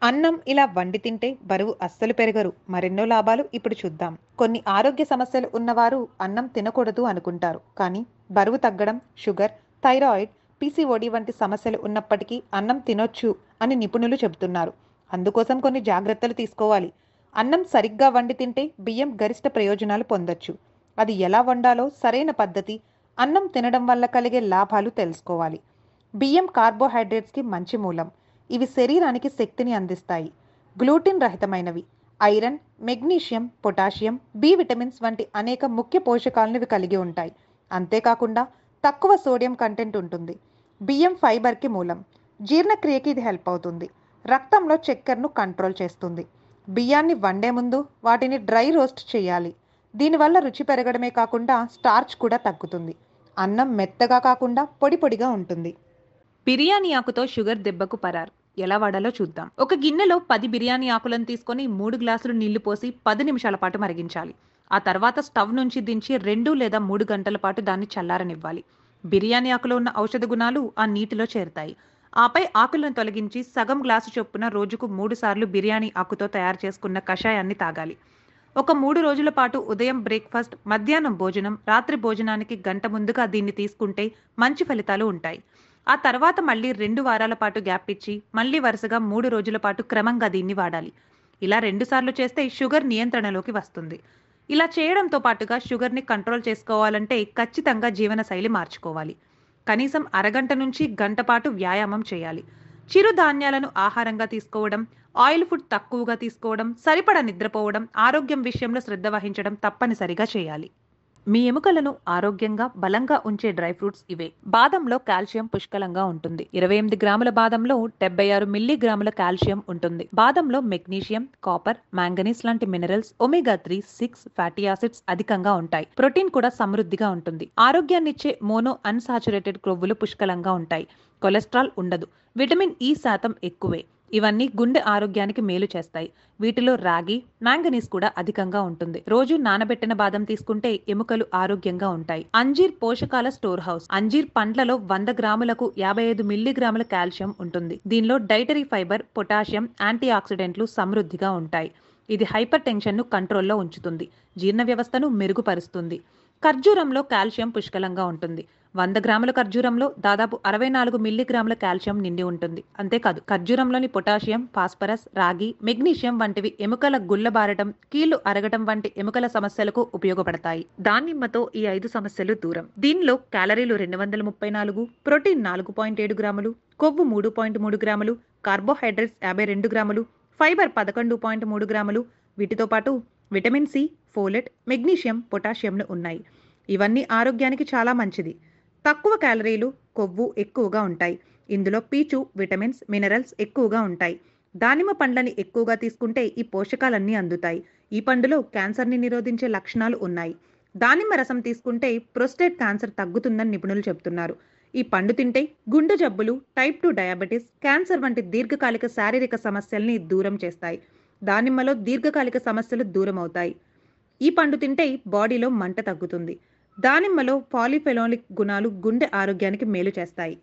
అన్నం ఇలా వండి తింటే బరువు అస్సలు పెరగరు. మరెన్నో లాభాలు ఇప్పుడు చూద్దాం. కొన్ని ఆరోగ్య సమస్యలు ఉన్నవారు అన్నం తినకూడదు అనుకుంటారు. కానీ బరువు తగ్గడం, షుగర్, థైరాయిడ్, పీసీఓడి వంటి సమస్యలు ఉన్నప్పటికీ అన్నం తినొచ్చు అని నిపుణులు చెబుతున్నారు. అందుకోసం కొన్ని జాగ్రత్తలు తీసుకోవాలి. అన్నం సరిగ్గా వండి తింటే బియ్యం గరిష్ట ప్రయోజనాలు పొందొచ్చు. అది ఎలా వండాలో సరైన పద్ధతి, అన్నం తినడం వల్ల కలిగే లాభాలు తెలుసుకోవాలి. బియ్యం కార్బోహైడ్రేట్స్కి మంచి మూలం. ఇవి శరీరానికి శక్తిని అందిస్తాయి. గ్లూటిన్ రహితమైనవి. Iron, magnesium, potassium, B vitamins వంటి అనేక ముఖ్య పోషకాలను ఇవి కలిగి ఉంటాయి. అంతేకాకుండా తక్కువ సోడియం కంటెంట్ ఉంటుంది. బియ్యం ఫైబర్కి మూలం. జీర్ణక్రియకి ఇది హెల్ప్ అవుతుంది. రక్తంలో చక్కెరను కంట్రోల్ చేస్తుంది. బియ్యాన్ని వండే ముందు వాటిని డ్రై రోస్ట్ చేయాలి. దీనివల్ల రుచి పెరగడమే కాకుండా స్టార్చ్ కూడా తగ్గుతుంది. అన్నం మెత్తగా కాకుండా పొడి పొడిగా ఉంటుంది. బిర్యానీ ఆకుతో షుగర్ దెబ్బకు పరారు. ఎలా వాడాలో చూద్దాం. ఒక గిన్నెలో 10 బిర్యానీ ఆకులను తీసుకొని 3 గ్లాసులు నీళ్లు పోసి 10 నిమిషాల పాటు మరిగించాలి. ఆ తర్వాత స్టవ్ నుంచి దించి 2 లేదా 3 గంటల పాటు దాన్ని చల్లారనివ్వాలి. బిర్యానీ ఆకులో ఉన్న ఔషధ గుణాలు ఆ నీటిలో చేరుతాయి. ఆపై ఆకులను తొలగించి సగం గ్లాసు చొప్పున రోజుకు 3 సార్లు బిర్యానీ ఆకుతో తయారు చేసుకున్న కషాయాన్ని తాగాలి. ఒక 3 రోజుల పాటు ఉదయం బ్రేక్ఫాస్ట్, మధ్యాహ్నం భోజనం, రాత్రి భోజనానికి గంట ముందుగా దీన్ని తీసుకుంటే మంచి ఫలితాలు ఉంటాయి. ఆ తర్వాత మళ్ళీ 2 వారాల పాటు గ్యాప్ ఇచ్చి మళ్ళీ వరుసగా 3 రోజుల పాటు క్రమంగా దీన్ని వాడాలి. ఇలా 2 సార్లు చేస్తే షుగర్ నియంత్రణలోకి వస్తుంది. ఇలా చేయడంతో పాటుగా షుగర్ని కంట్రోల్ చేసుకోవాలంటే ఖచ్చితంగా జీవనశైలి మార్చుకోవాలి. కనీసం అరగంట నుంచి గంట పాటు వ్యాయామం చేయాలి. చిరుధాన్యాలను ఆహారంగా తీసుకోవడం, ఆయిల్ ఫుడ్ తక్కువగా తీసుకోవడం, సరిపడా నిద్రపోవడం, ఆరోగ్యం విషయంలో శ్రద్ధ వహించడం తప్పనిసరిగా చేయాలి. మీ ఎముకలను ఆరోగ్యంగా, బలంగా ఉంచే డ్రై ఫ్రూట్స్ ఇవే. బాదంలో కాల్షియం పుష్కలంగా ఉంటుంది. 28 గ్రాముల బాదంలో 76 మిల్లీగ్రాముల కాల్షియం ఉంటుంది. బాదంలో మెగ్నీషియం, కాపర్, మాంగనీస్ లాంటి మినరల్స్, ఒమేగా 3, 6 ఫ్యాటీ యాసిడ్స్ అధికంగా ఉంటాయి. ప్రోటీన్ కూడా సమృద్ధిగా ఉంటుంది. ఆరోగ్యాన్నిచ్చే మోనో అన్సాచురేటెడ్ క్రొవ్వులు పుష్కలంగా ఉంటాయి. కొలెస్ట్రాల్ ఉండదు. విటమిన్ ఈ శాతం ఎక్కువే. ఇవన్నీ గుండె ఆరోగ్యానికి మేలు చేస్తాయి. వీటిలో రాగి, మ్యాంగనీస్ కూడా అధికంగా ఉంటుంది. రోజు నానబెట్టిన బాదం తీసుకుంటే ఎముకలు ఆరోగ్యంగా ఉంటాయి. అంజీర్ పోషకాల స్టోర్ హౌస్. అంజీర్ పండ్లలో 100 గ్రాములకు 55 మిల్లీగ్రాముల కాల్షియం ఉంటుంది. దీనిలో డైటరీ ఫైబర్, పొటాషియం, యాంటీ ఆక్సిడెంట్లు సమృద్ధిగా ఉంటాయి. ఇది హైపర్ టెన్షన్ను కంట్రోల్లో ఉంచుతుంది. జీర్ణ వ్యవస్థను మెరుగుపరుస్తుంది. ఖర్జూరంలో కాల్షియం పుష్కలంగా ఉంటుంది. 100 గ్రాముల ఖర్జూరంలో దాదాపు 64 మిల్లీగ్రాముల కాల్షియం నిండి ఉంటుంది. అంతేకాదు ఖర్జూరంలోని పొటాషియం, ఫాస్ఫరస్, రాగి, మెగ్నీషియం వంటివి ఎముకల గుల్లబారటం, కీళ్లు అరగటం వంటి ఎముకల సమస్యలకు ఉపయోగపడతాయి. దానిమ్మతో ఈ 5 సమస్యలు దూరం. దీనిలో క్యాలరీలు 234, ప్రోటీన్ 4.7 గ్రాములు, కొవ్వు 3.3 గ్రాములు, కార్బోహైడ్రేట్స్ 52 గ్రాములు, ఫైబర్ 11.3 గ్రాములు, వీటితో పాటు విటమిన్ సి, ఫోలెట్, మెగ్నీషియం, పొటాషియంలు ఉన్నాయి. ఇవన్నీ ఆరోగ్యానికి చాలా మంచిది. తక్కువ క్యాలరీలు, కొవ్వు ఎక్కువగా ఉంటాయి. ఇందులో పీచు, విటమిన్స్, మినరల్స్ ఎక్కువగా ఉంటాయి. దానిమ్మ పండ్లని ఎక్కువగా తీసుకుంటే ఈ పోషకాలన్నీ అందుతాయి. ఈ పండులో క్యాన్సర్ని నిరోధించే లక్షణాలు ఉన్నాయి. దానిమ్మ రసం తీసుకుంటే ప్రోస్టేట్ క్యాన్సర్ తగ్గుతుందని నిపుణులు చెబుతున్నారు. ఈ పండు తింటే గుండె జబ్బులు, టైప్ 2 డయాబెటీస్, క్యాన్సర్ వంటి దీర్ఘకాలిక శారీరక సమస్యల్ని దూరం చేస్తాయి. దానిమ్మలో దీర్ఘకాలిక సమస్యలు దూరం అవుతాయి. ఈ పండు తింటే బాడీలో మంట తగ్గుతుంది. దానిమ్మలో పాలిఫెనోలిక్ గుణాలు గుండె ఆరోగ్యానికి మేలు చేస్తాయి.